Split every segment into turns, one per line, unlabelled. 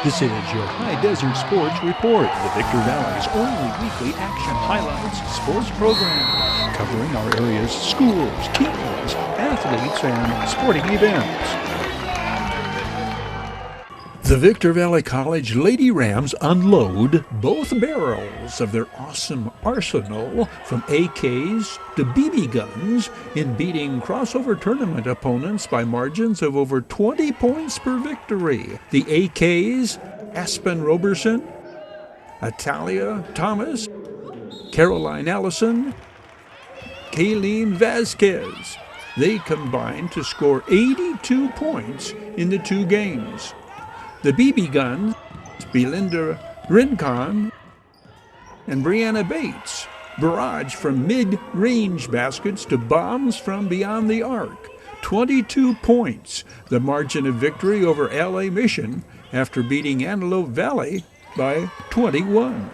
This is your Hdsr Sports Report, the Victor Valley's only weekly action highlights sports program, covering our area's schools, teams, athletes, and sporting events. The Victor Valley College Lady Rams unload both barrels of their awesome arsenal from AKs to BB guns in beating crossover tournament opponents by margins of over 20 points per victory. The AKs, Aspen Roberson, Atalia Thomas, Caroline Allison, Kayleen Vasquez. They combined to score 82 points in the two games. The BB guns, Belinda Rincon and Brianna Bates, barrage from mid-range baskets to bombs from beyond the arc. 22 points, the margin of victory over LA Mission after beating Antelope Valley by 21.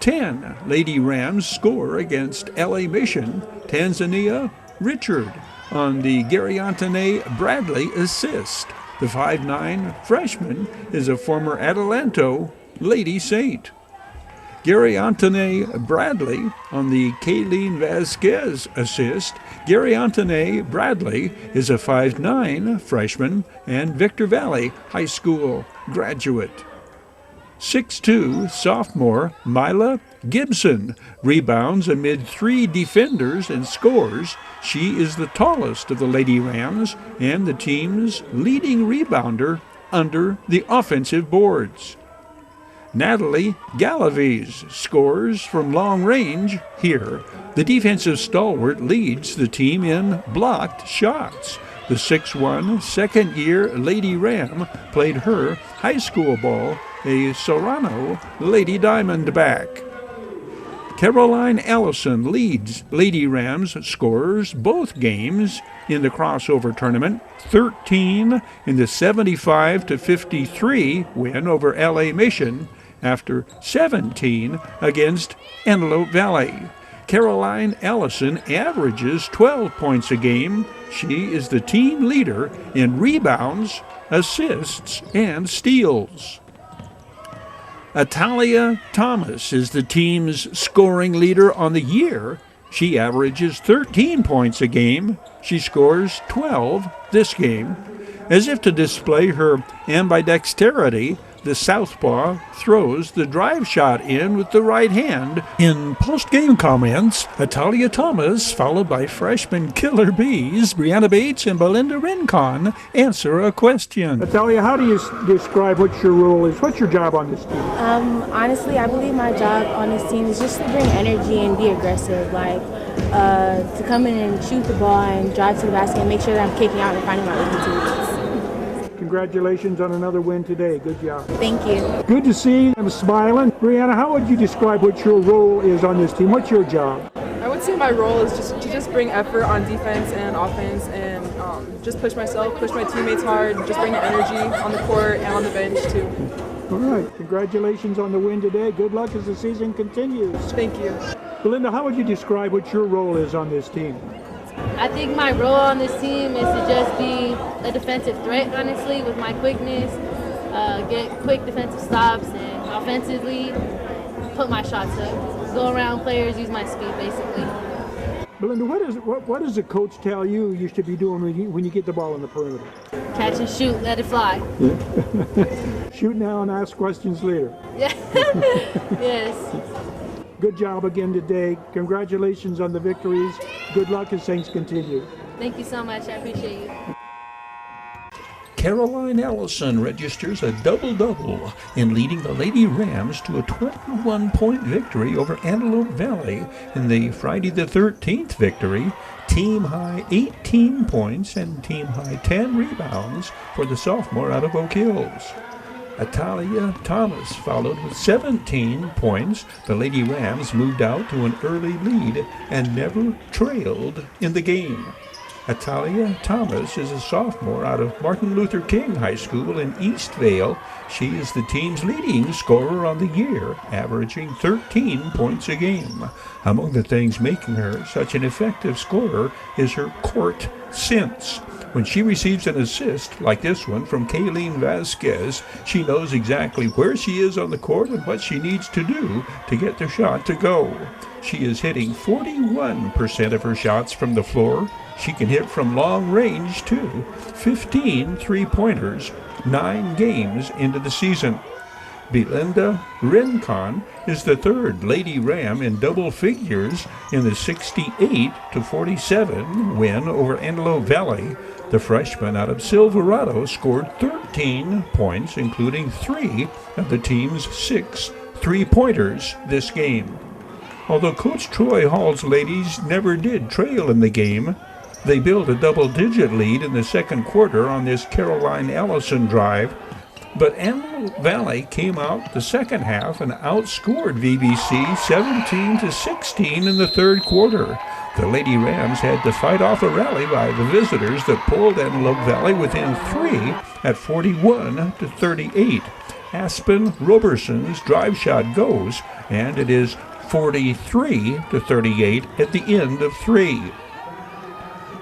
10 Lady Rams score against LA Mission, Tanzania Richard on the Gary Antone Bradley assist. The 5'9" freshman is a former Adelanto Lady Saint. Gary Antone Bradley on the Kayleen Vasquez assist. Gary Antone Bradley is a 5'9" freshman and Victor Valley High School graduate. 6'2" sophomore Mila Gibson rebounds amid three defenders and scores. She is the tallest of the Lady Rams and the team's leading rebounder under the offensive boards. Natalie Galaviz scores from long range here. The defensive stalwart leads the team in blocked shots. The 6'1" second-year Lady Ram played her high school ball, a Serrano Lady Diamondback. Caroline Allison leads Lady Rams scorers both games in the crossover tournament, 13 in the 75-53 win over LA Mission after 17 against Antelope Valley. Caroline Allison averages 12 points a game. She is the team leader in rebounds, assists, and steals. Atalia Thomas is the team's scoring leader on the year. She averages 13 points a game. She scores 12 this game. As if to display her ambidexterity, the southpaw throws the drive shot in with the right hand. In post-game comments, Atalia Thomas, followed by freshman killer bees Brianna Bates and Belinda Rincon, answer a question.
Atalia, how do you describe what your role is? What's your job on this team?
Honestly, I believe my job on this team is just to bring energy and be aggressive, to come in and shoot the ball and drive to the basket and make sure that I'm kicking out and finding my open teammates.
Congratulations on another win today. Good job.
Thank you.
Good to see you smiling. Brianna, how would you describe what your role is on this team? What's your job?
I would say my role is to bring effort on defense and offense and just push myself, push my teammates hard, just bring the energy on the court and on the bench too.
All right. Congratulations on the win today. Good luck as the season continues.
Thank you.
Belinda, how would you describe what your role is on this team?
I think my role on this team is to just be a defensive threat, honestly, with my quickness, get quick defensive stops, and offensively put my shots up. Go around players, use my speed, basically.
Belinda, what does the coach tell you should be doing when you get the ball in the perimeter?
Catch and shoot, let it fly.
Shoot now and ask questions later.
Yeah. Yes.
Good job again today. Congratulations on the victories. Good luck as things continue.
Thank you so much. I appreciate you.
Caroline Allison registers a double-double in leading the Lady Rams to a 21-point victory over Antelope Valley in the Friday the 13th victory. Team-high 18 points and team-high 10 rebounds for the sophomore out of Oak Hills. Atalia Thomas followed with 17 points. The Lady Rams moved out to an early lead and never trailed in the game. Atalia Thomas is a sophomore out of Martin Luther King High School in Eastvale. She is the team's leading scorer on the year, averaging 13 points a game. Among the things making her such an effective scorer is her court sense. When she receives an assist, like this one from Kayleen Vasquez, she knows exactly where she is on the court and what she needs to do to get the shot to go. She is hitting 41% of her shots from the floor. She can hit from long range, too. 15 three-pointers, 9 games into the season. Belinda Rincon is the third Lady Ram in double figures in the 68-47 win over Antelope Valley. The freshman out of Silverado scored 13 points, including 3 of the team's 6 three-pointers this game. Although Coach Troy Hall's ladies never did trail in the game, they built a double-digit lead in the second quarter on this Caroline Ellison drive. But Antelope Valley came out the second half and outscored VBC 17-16 in the third quarter. The Lady Rams had to fight off a rally by the visitors that pulled Antelope Valley within 3 at 41-38. Aspen Roberson's drive shot goes, and it is 43-38 at the end of 3.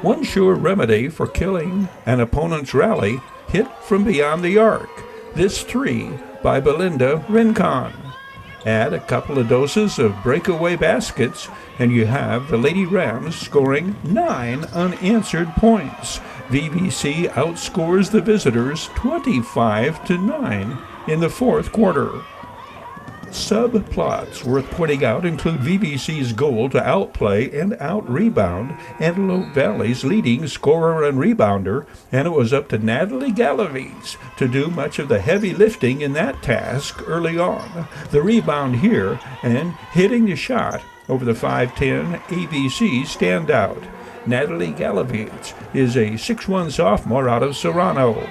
One sure remedy for killing an opponent's rally, hit from beyond the arc. This 3 by Belinda Rincon. Add a couple of doses of breakaway baskets, and you have the Lady Rams scoring 9 unanswered points. VBC outscores the visitors 25-9 in the fourth quarter. Subplots worth pointing out include VBC's goal to outplay and out-rebound Antelope Valley's leading scorer and rebounder, and it was up to Natalie Galaviz to do much of the heavy lifting in that task early on. The rebound here and hitting the shot over the 5'10 ABC stand out. Natalie Galaviz is a 6'1 sophomore out of Serrano.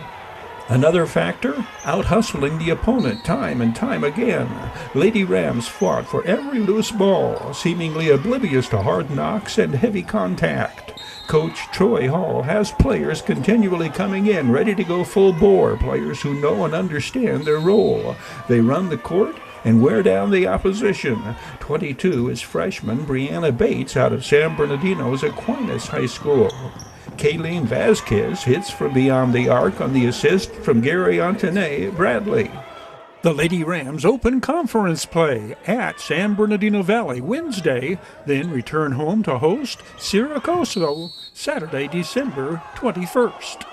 Another factor, out-hustling the opponent time and time again. Lady Rams fought for every loose ball, seemingly oblivious to hard knocks and heavy contact. Coach Troy Hall has players continually coming in, ready to go full bore, players who know and understand their role. They run the court and wear down the opposition. 22 is freshman Brianna Bates out of San Bernardino's Aquinas High School. Kayleen Vasquez hits from beyond the arc on the assist from Gary Antoine Bradley. The Lady Rams open conference play at San Bernardino Valley Wednesday, then return home to host Siracoso Saturday, December 21st.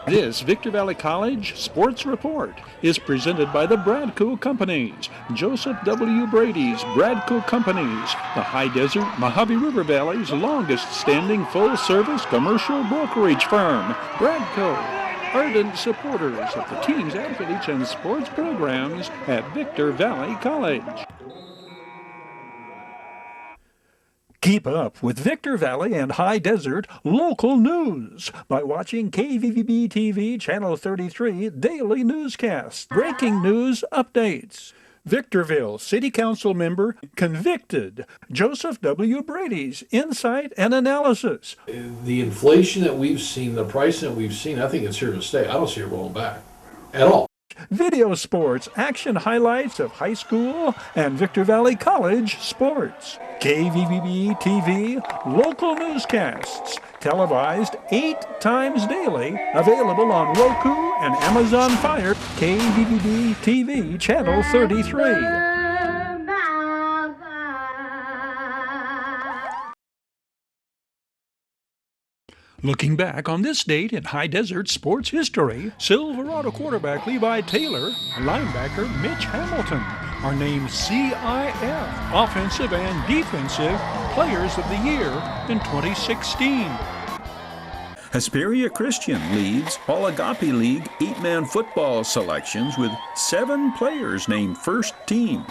This Victor Valley College Sports Report is presented by the Bradco Companies, Joseph W. Brady's Bradco Companies, the High Desert Mojave River Valley's longest-standing full-service commercial brokerage firm. Bradco, ardent supporters of the team's athletes and sports programs at Victor Valley College. Keep up with Victor Valley and High Desert local news by watching KVVB TV Channel 33 daily newscasts, breaking news updates. Victorville City Council member convicted. Joseph W. Brady's insight and analysis.
The inflation that we've seen, the pricing that we've seen, I think it's here to stay. I don't see it rolling back at all.
Video sports, action highlights of high school and Victor Valley College sports. KVVB TV local newscasts, televised 8 times daily, available on Roku and Amazon Fire. KVVB TV Channel 33. Looking back on this date in High Desert sports history, Silverado quarterback Levi Taylor and linebacker Mitch Hamilton are named CIF Offensive and Defensive Players of the Year in 2016.
Hesperia Christian leads All Agape League 8-man football selections with 7 players named first team.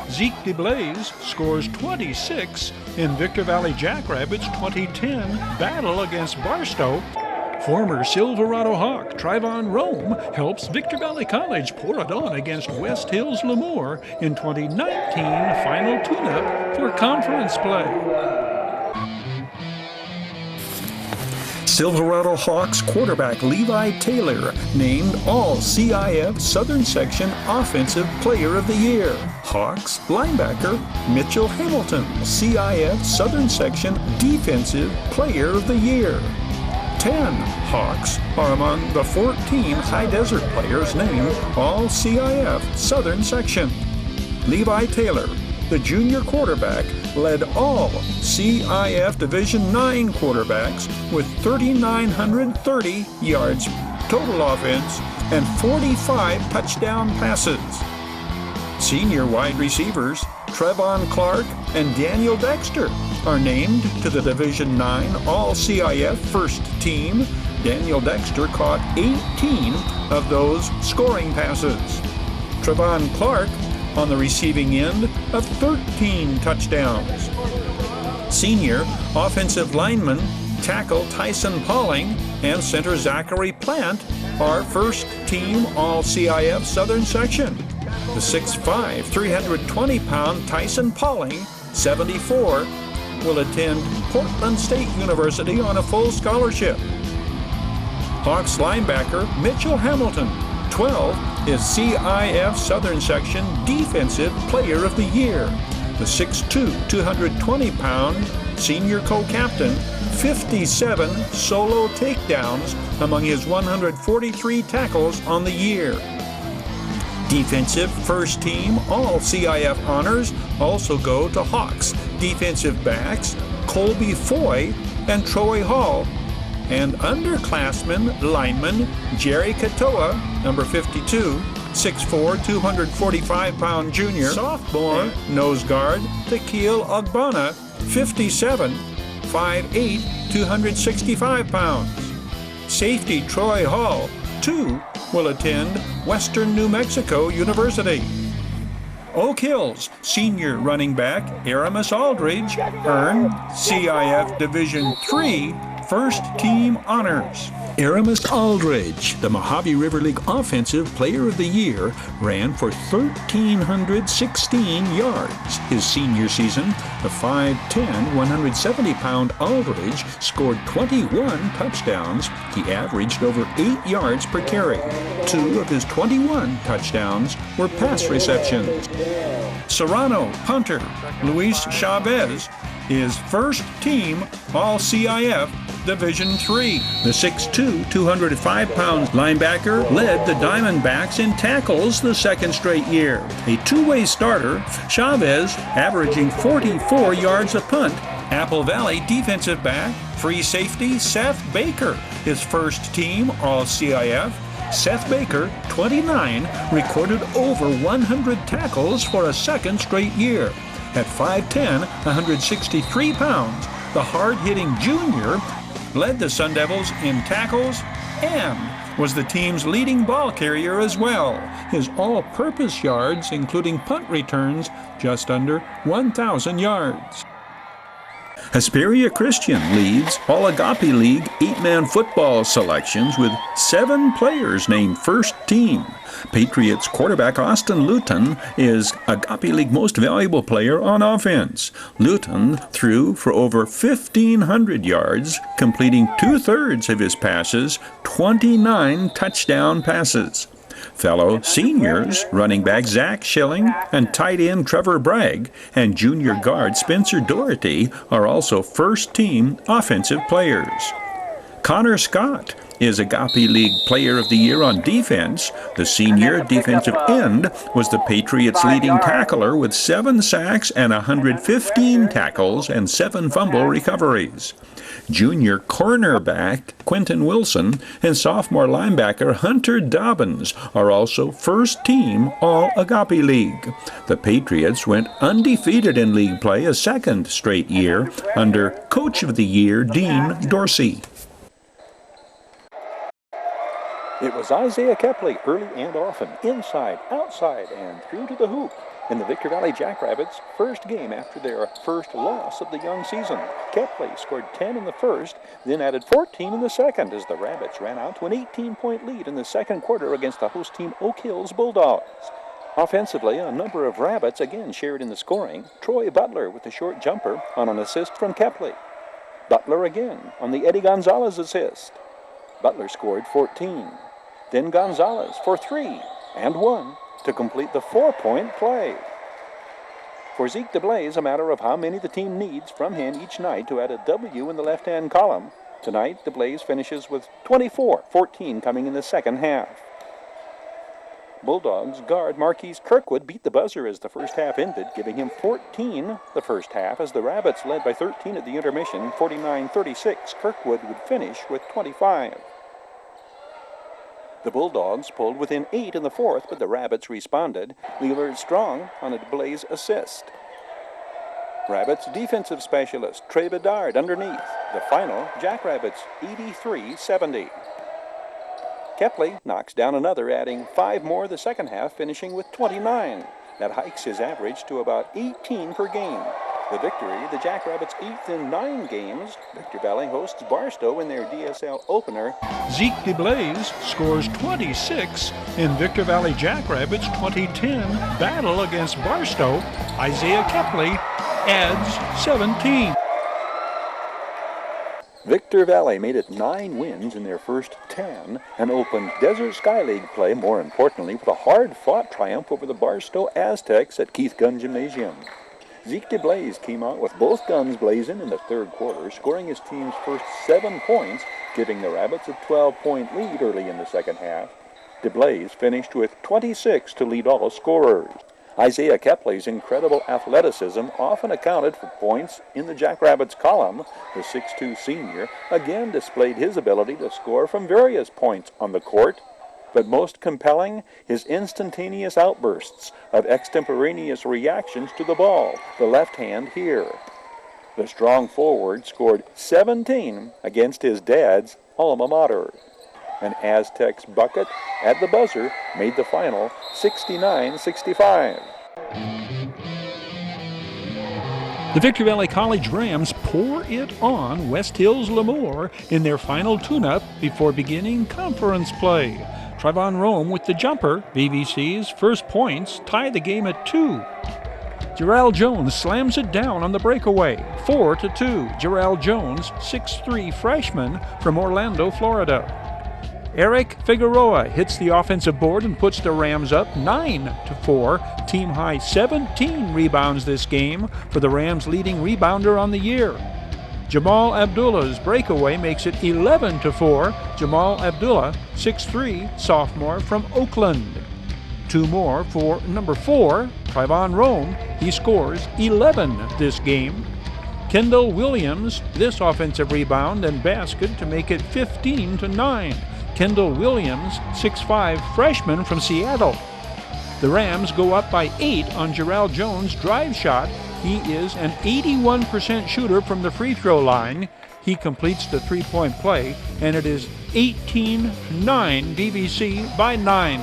Zeke DeBlaze scores 26 in Victor Valley Jackrabbits' 2010 battle against Barstow. Former Silverado Hawk Trayvon Rome helps Victor Valley College pour it on against West Hills Lemoore in 2019 final tune-up for conference play.
Silverado Hawks quarterback Levi Taylor named All-CIF Southern Section Offensive Player of the Year. Hawks linebacker Mitchell Hamilton, CIF Southern Section Defensive Player of the Year. 10 Hawks are among the 14 Hdsr players named All-CIF Southern Section. Levi Taylor, the junior quarterback, led all CIF Division IX quarterbacks with 3,930 yards total offense and 45 touchdown passes. Senior wide receivers Trevon Clark and Daniel Dexter are named to the Division IX All-CIF first team. Daniel Dexter caught 18 of those scoring passes. Trevon Clark on the receiving end of 13 touchdowns. Senior offensive lineman tackle Tyson Pauling and center Zachary Plant are first team All-CIF Southern Section. The 6'5", 320-pound Tyson Pauling, 74, will attend Portland State University on a full scholarship. Hawks linebacker Mitchell Hamilton, 12, is CIF Southern Section Defensive Player of the Year. The 6'2", 220-pound senior co-captain, 57 solo takedowns among his 143 tackles on the year. Defensive first team All-CIF honors also go to Hawks defensive backs Colby Foy and Troy Hall, and underclassman lineman Jerry Katoa, number 52, 6'4", 245-pound junior. Sophomore nose guard Tequil Ogbonna, 57, 5'8", 265 pounds. Safety Troy Hall, 2, will attend Western New Mexico University. Oak Hills senior running back Aramis Aldridge earned CIF Division III first team honors.
Aramis Aldridge, the Mojave River League Offensive Player of the Year, ran for 1,316 yards. His senior season, the 5'10", 170-pound Aldridge scored 21 touchdowns. He averaged over 8 yards per carry. 2 of his 21 touchdowns were pass receptions. Serrano punter Luis Chavez is first team All-CIF Division III. The 6'2", 205-pound linebacker led the Diamondbacks in tackles the second straight year. A two-way starter, Chavez averaging 44 yards a punt. Apple Valley defensive back, free safety Seth Baker, his first team All-CIF. Seth Baker, 29, recorded over 100 tackles for a second straight year. At 5'10", 163 pounds, the hard-hitting junior led the Sun Devils in tackles and was the team's leading ball carrier as well. His all-purpose yards, including punt returns, just under 1,000 yards.
Hesperia Christian leads All Agape League 8-man football selections with 7 players named first team. Patriots quarterback Austin Luton is Agape League Most Valuable Player on offense. Luton threw for over 1,500 yards, completing 2/3 of his passes, 29 touchdown passes. Fellow seniors, running back Zach Schilling and tight end Trevor Bragg and junior guard Spencer Doherty are also first-team offensive players. Connor Scott is Agape League Player of the Year on defense. The senior defensive end was the Patriots' leading tackler with 7 sacks and 115 tackles and 7 fumble recoveries. Junior cornerback Quentin Wilson and sophomore linebacker Hunter Dobbins are also first-team All-Agape League. The Patriots went undefeated in league play a second straight year under Coach of the Year Dean Dorsey.
It was Isaiah Kepley early and often, inside, outside, and through to the hoop in the Victor Valley Jackrabbits' first game after their first loss of the young season. Kepley scored 10 in the first, then added 14 in the second as the Rabbits ran out to an 18-point lead in the second quarter against the host team Oak Hills Bulldogs. Offensively, a number of Rabbits again shared in the scoring. Troy Butler with the short jumper on an assist from Kepley. Butler again on the Eddie Gonzalez assist. Butler scored 14. Then Gonzalez for 3 and 1 to complete the 4-point play. For Zeke DeBlaze, a matter of how many the team needs from him each night to add a W in the left-hand column. Tonight, DeBlaze finishes with 24-14 coming in the second half. Bulldogs guard Marquise Kirkwood beat the buzzer as the first half ended, giving him 14 the first half as the Rabbits led by 13 at the intermission, 49-36. Kirkwood would finish with 25. The Bulldogs pulled within 8 in the fourth, but the Rabbits responded. Leeler Strong on a DeBlaze assist. Rabbits defensive specialist Trey Bedard underneath. The final, Jackrabbits 83-70. Kepley knocks down another, adding 5 more the second half, finishing with 29. That hikes his average to about 18 per game. The victory, the Jackrabbits' 8th in 9 games. Victor Valley hosts Barstow in their DSL opener.
Zeke DeBlaze scores 26 in Victor Valley Jackrabbits' 2010 battle against Barstow. Isaiah Kepley adds 17.
Victor Valley made it 9 wins in their first 10 and opened Desert Sky League play, more importantly, with a hard-fought triumph over the Barstow Aztecs at Keith Gunn Gymnasium. Zeke DeBlaze came out with both guns blazing in the third quarter, scoring his team's first 7 points, giving the Rabbits a 12-point lead early in the second half. DeBlaze finished with 26 to lead all scorers. Isaiah Kepley's incredible athleticism often accounted for points in the Jackrabbits column. The 6'2 senior again displayed his ability to score from various points on the court, but most compelling, his instantaneous outbursts of extemporaneous reactions to the ball, the left hand here. The strong forward scored 17 against his dad's alma mater. An Aztecs bucket at the buzzer made the final 69-65.
The Victor Valley College Rams pour it on West Hills Lemoore in their final tune-up before beginning conference play. Trayvon Rome with the jumper. VVC's first points tie the game at 2. Jarrell Jones slams it down on the breakaway, 4-2. Jarrell Jones, 6'3" freshman from Orlando, Florida. Eric Figueroa hits the offensive board and puts the Rams up 9-4. Team high 17 rebounds this game for the Rams' leading rebounder on the year. Jamal Abdullah's breakaway makes it 11-4. Jamal Abdullah, 6'3", sophomore from Oakland. 2 more for number 4, Trayvon Rome. He scores 11 this game. Kendall Williams, this offensive rebound and basket to make it 15-9. Kendall Williams, 6'5", freshman from Seattle. The Rams go up by 8 on Jarrell Jones' drive shot. He is an 81% shooter from the free throw line. He completes the 3-point play, and it is 18-9 VVC by 9.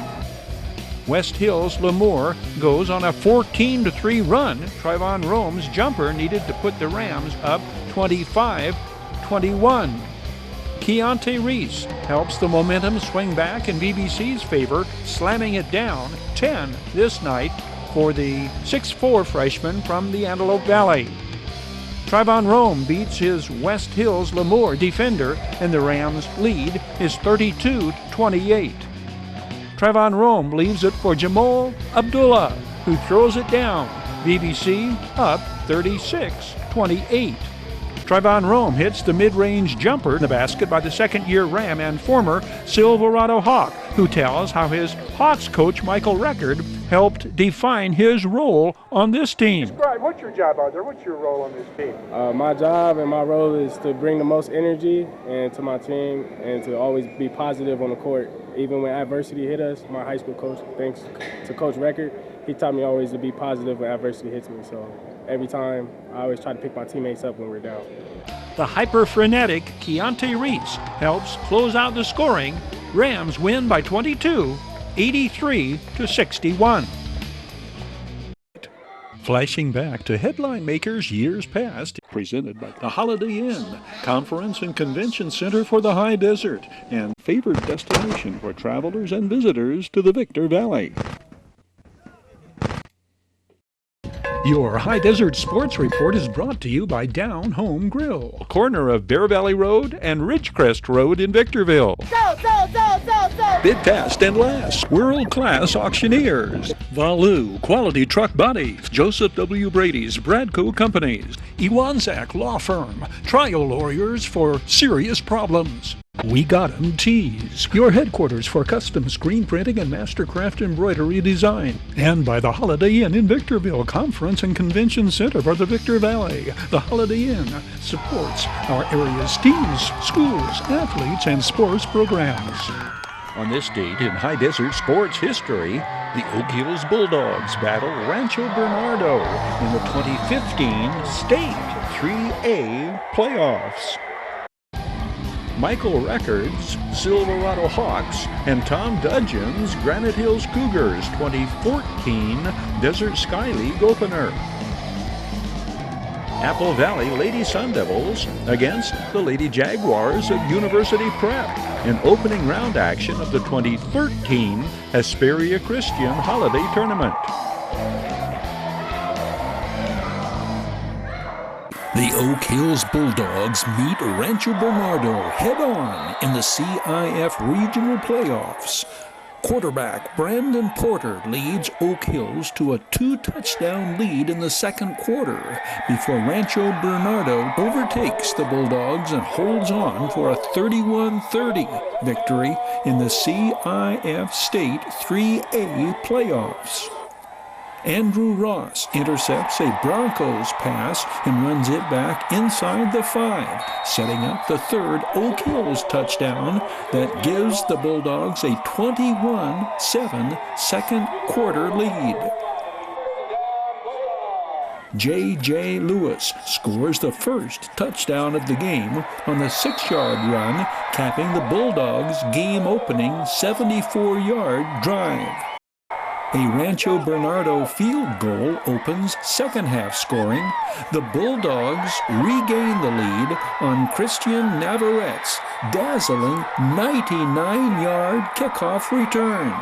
West Hills Lemoore goes on a 14-3 run. Trayvon Rome's jumper needed to put the Rams up 25-21. Keontae Reese helps the momentum swing back in VBC's favor, slamming it down 10 this night for the 6'4" freshman from the Antelope Valley. Trayvon Rome beats his West Hills Lemoore defender, and the Rams' lead is 32-28. Trayvon Rome leaves it for Jamal Abdullah, who throws it down. VBC up 36-28. Trayvon Rome hits the mid-range jumper in the basket by the second-year Ram and former Silverado Hawk, who tells how his Hawks coach Michael Record helped define his role on this team.
Describe, what's your job out there? What's your role on this team?
My job and my role is to bring the most energy to my team and to always be positive on the court. Even when adversity hit us, my high school coach, thanks to Coach Record, he taught me always to be positive when adversity hits me. So every time, I always try to pick my teammates up when we're down.
The hyper-frenetic Keontae Reese helps close out the scoring. Rams win by 22, 83-61. Flashing back to headline makers years past, presented by the Holiday Inn, Conference and Convention Center for the High Desert, and favored destination for travelers and visitors to the Victor Valley. Your High Desert Sports Report is brought to you by Down Home Grill, corner of Bear Valley Road and Ridgecrest Road in Victorville. Bid fast and last. World-class auctioneers. Valu Quality Truck Bodies. Joseph W. Brady's Bradco Companies. Iwanzak Law Firm. Trial lawyers for serious problems. We Got 'em Tees, your headquarters for custom screen printing and mastercraft embroidery design. And by the Holiday Inn in Victorville, Conference and Convention Center for the Victor Valley. The Holiday Inn supports our area's teams, schools, athletes, and sports programs. On this date in High Desert sports history, the Oak Hills Bulldogs battle Rancho Bernardo in the 2015 State 3A playoffs. Michael Records, Silverado Hawks, and Tom Dudgeon's Granite Hills Cougars 2014 Desert Sky League opener. Apple Valley Lady Sun Devils against the Lady Jaguars of University Prep in opening round action of the 2013 Hesperia Christian Holiday Tournament.
The Oak Hills Bulldogs meet Rancho Bernardo head-on in the CIF Regional Playoffs. Quarterback Brandon Porter leads Oak Hills to a 2-touchdown lead in the second quarter before Rancho Bernardo overtakes the Bulldogs and holds on for a 31-30 victory in the CIF State 3A playoffs. Andrew Ross intercepts a Broncos pass and runs it back inside the 5, setting up the third Oak Hills touchdown that gives the Bulldogs a 21-7 second quarter lead. J.J. Lewis scores the first touchdown of the game on the 6-yard run, capping the Bulldogs' game-opening 74-yard drive. A Rancho Bernardo field goal opens second-half scoring. The Bulldogs regain the lead on Christian Navarrette's dazzling 99-yard kickoff return.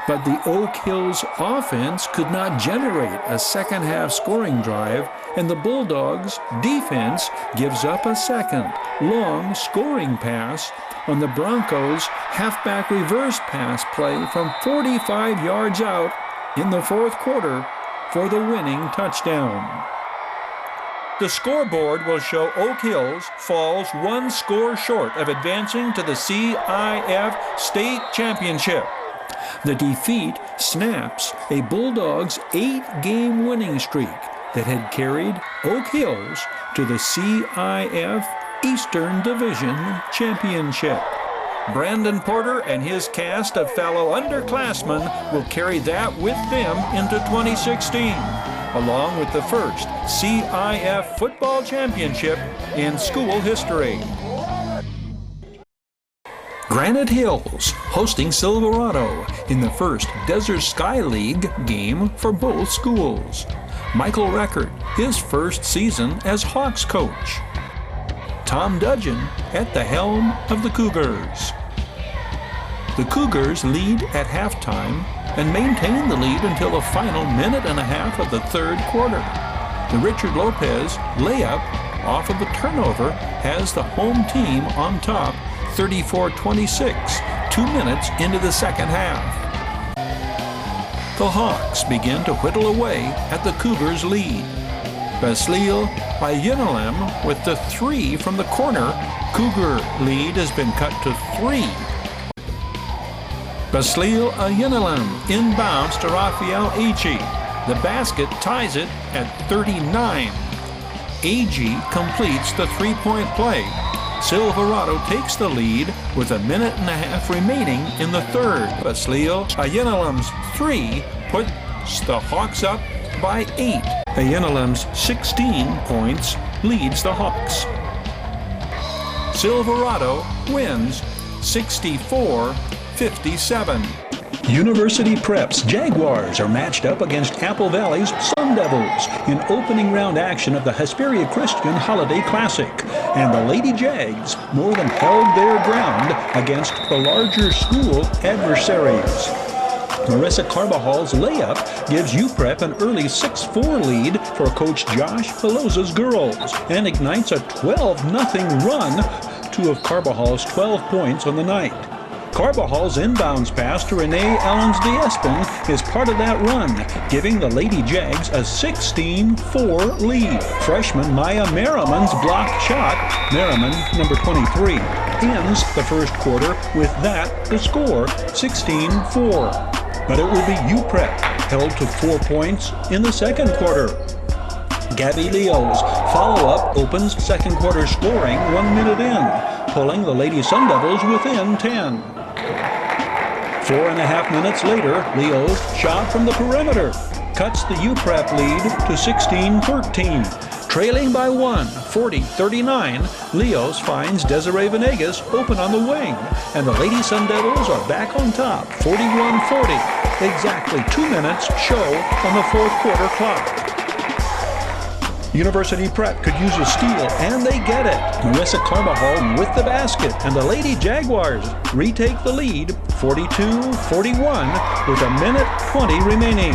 But the Oak Hills offense could not generate a second-half scoring drive, and the Bulldogs' defense gives up a second, long scoring pass on the Broncos' halfback reverse pass play from 45 yards out in the fourth quarter for the winning touchdown. The scoreboard will show Oak Hills falls one score short of advancing to the CIF State Championship. The defeat snaps a Bulldogs' 8-game winning streak that had carried Oak Hills to the CIF Eastern Division Championship. Brandon Porter and his cast of fellow underclassmen will carry that with them into 2016, along with the first CIF football championship in school history. Granite Hills hosting Silverado in the first Desert Sky League game for both schools. Michael Record, his first season as Hawks coach. Tom Dudgeon at the helm of the Cougars. The Cougars lead at halftime and maintain the lead until the final minute and a half of the third quarter. The Richard Lopez layup off of a turnover has the home team on top 34-26, 2 minutes into the second half. The Hawks begin to whittle away at the Cougars' lead. Basilio Ayinalem with the 3 from the corner. Cougar lead has been cut to 3. Basilio Ayinalem inbounds to Rafael Agee. The basket ties it at 39. Agee completes the 3-point play. Silverado takes the lead with a minute and a half remaining in the third. Basilio Ayinalem's 3 puts the Hawks up by 8. Ayinalem's 16 points leads the Hawks. Silverado wins 64-57. University Prep's Jaguars are matched up against Apple Valley's Sun Devils in opening round action of the Hesperia Christian Holiday Classic, and the Lady Jags more than held their ground against the larger school adversaries. Marissa Carvajal's layup gives UPrep an early 6-4 lead for Coach Josh Pelosa's girls and ignites a 12-0 run, 2 of Carvajal's 12 points on the night. Carvajal's inbounds pass to Renee Allens-D'Espen is part of that run, giving the Lady Jags a 16-4 lead. Freshman Maya Merriman's blocked shot, Merriman, number 23, ends the first quarter with that to score, 16-4. But it will be UPrep, held to 4 points in the second quarter. Gabby Leo's follow-up opens second quarter scoring 1 minute in, pulling the Lady Sun Devils within 10. 4.5 minutes later, Leo shot from the perimeter cuts the UPrep lead to 16-13. Trailing by 1, 40-39, Leos finds Desiree Venegas open on the wing, and the Lady Sun Devils are back on top, 41-40. Exactly 2 minutes show on the fourth quarter clock. University Prep could use a steal, and they get it. Marissa Carvajal with the basket, and the Lady Jaguars retake the lead, 42-41, with 1:20 remaining.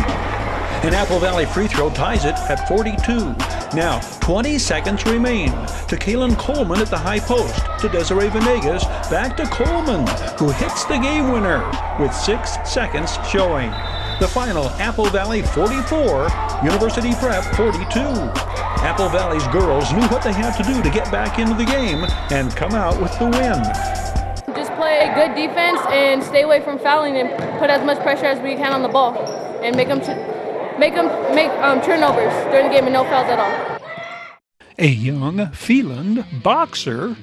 An Apple Valley free throw ties it at 42. Now, 20 seconds remain. To Kaylin Coleman at the high post. To Desiree Venegas. Back to Coleman, who hits the game winner with 6 seconds showing. The final, Apple Valley 44, University Prep 42. Apple Valley's girls knew what they had to do to get back into the game and come out with the win.
Just play good defense and stay away from fouling and put as much pressure as we can on the ball and make turnovers during the game and no fouls at all.
A young Phelan boxer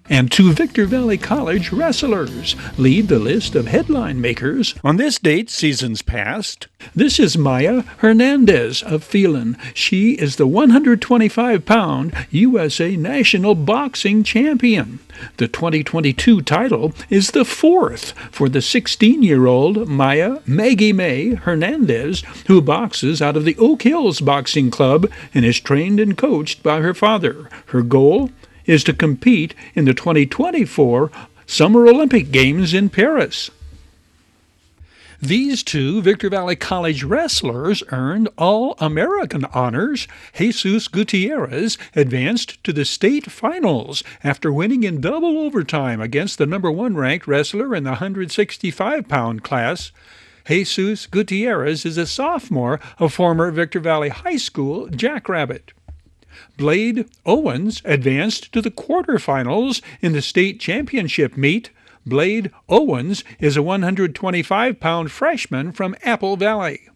and 2 Victor Valley College wrestlers lead the list of headline makers on this date seasons past. This is Maya Hernandez of Phelan. She is the 125-pound USA National Boxing Champion. The 2022 title is the 4th for the 16-year-old Maya Maggie May Hernandez, who boxes out of the Oak Hills Boxing Club and is trained and coached by her father. Her goal is to compete in the 2024 Summer Olympic Games in Paris. These 2 Victor Valley College wrestlers earned All-American honors. Jesus Gutierrez advanced to the state finals after winning in double overtime against the number 1 ranked wrestler in the 165-pound class. Jesus Gutierrez is a sophomore of former Victor Valley High School Jackrabbit. Blade Owens advanced to the quarterfinals in the state championship meet. Blade Owens is a 125-pound freshman from Apple Valley.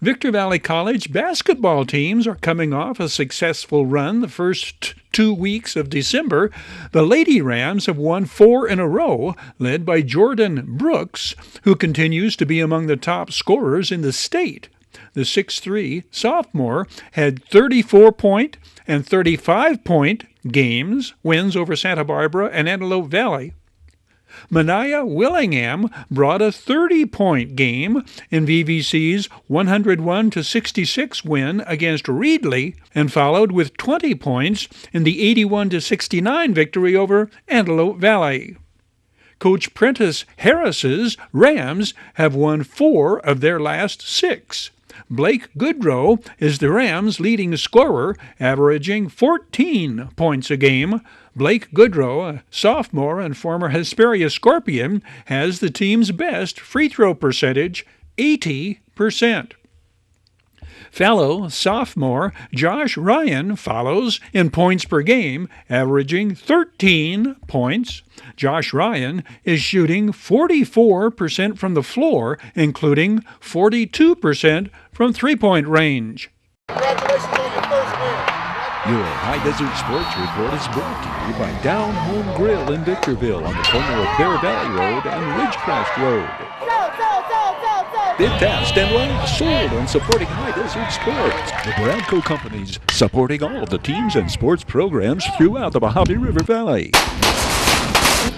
Victor Valley College basketball teams are coming off a successful run the first 2 weeks of December. The Lady Rams have won 4 in a row, led by Jordan Brooks, who continues to be among the top scorers in the state. The 6'3" sophomore had 34-point and 35-point games, wins over Santa Barbara and Antelope Valley. Manaya Willingham brought a 30-point game in VVC's 101-66 win against Reedley and followed with 20 points in the 81-69 victory over Antelope Valley. Coach Prentice Harris's Rams have won 4 of their last 6. Blake Goodrow is the Rams' leading scorer, averaging 14 points a game. Blake Goodrow, a sophomore and former Hesperia Scorpion, has the team's best free throw percentage, 80%. Fellow sophomore Josh Ryan follows in points per game, averaging 13 points. Josh Ryan is shooting 44% from the floor, including 42% from three-point range.
Congratulations on your first win.
Your High Desert Sports Report is brought to you by Down Home Grill in Victorville on the corner of Bear Valley Road and Ridgecrest Road. Bid fast and last, sold on supporting High Desert Sports. The Bradco Companies, supporting all of the teams and sports programs throughout the Mojave River Valley.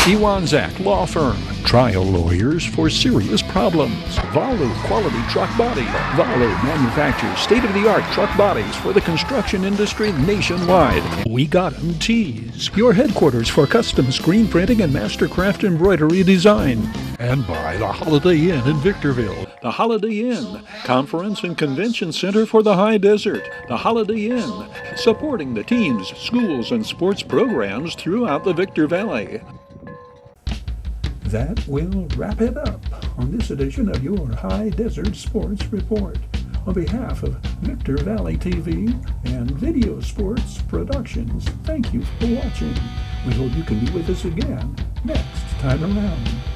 Iwanzak Law Firm, trial lawyers for serious problems. Valu Quality Truck Body. Valu manufactures state-of-the-art truck bodies for the construction industry nationwide. We Got 'em Tees, your headquarters for custom screen printing and mastercraft embroidery design. And by the Holiday Inn in Victorville. The Holiday Inn, conference and convention center for the high desert. The Holiday Inn, supporting the teams, schools, and sports programs throughout the Victor Valley. That will wrap it up on this edition of your High Desert Sports Report. On behalf of Victor Valley TV and Video Sports Productions, thank you for watching. We hope you can be with us again next time around.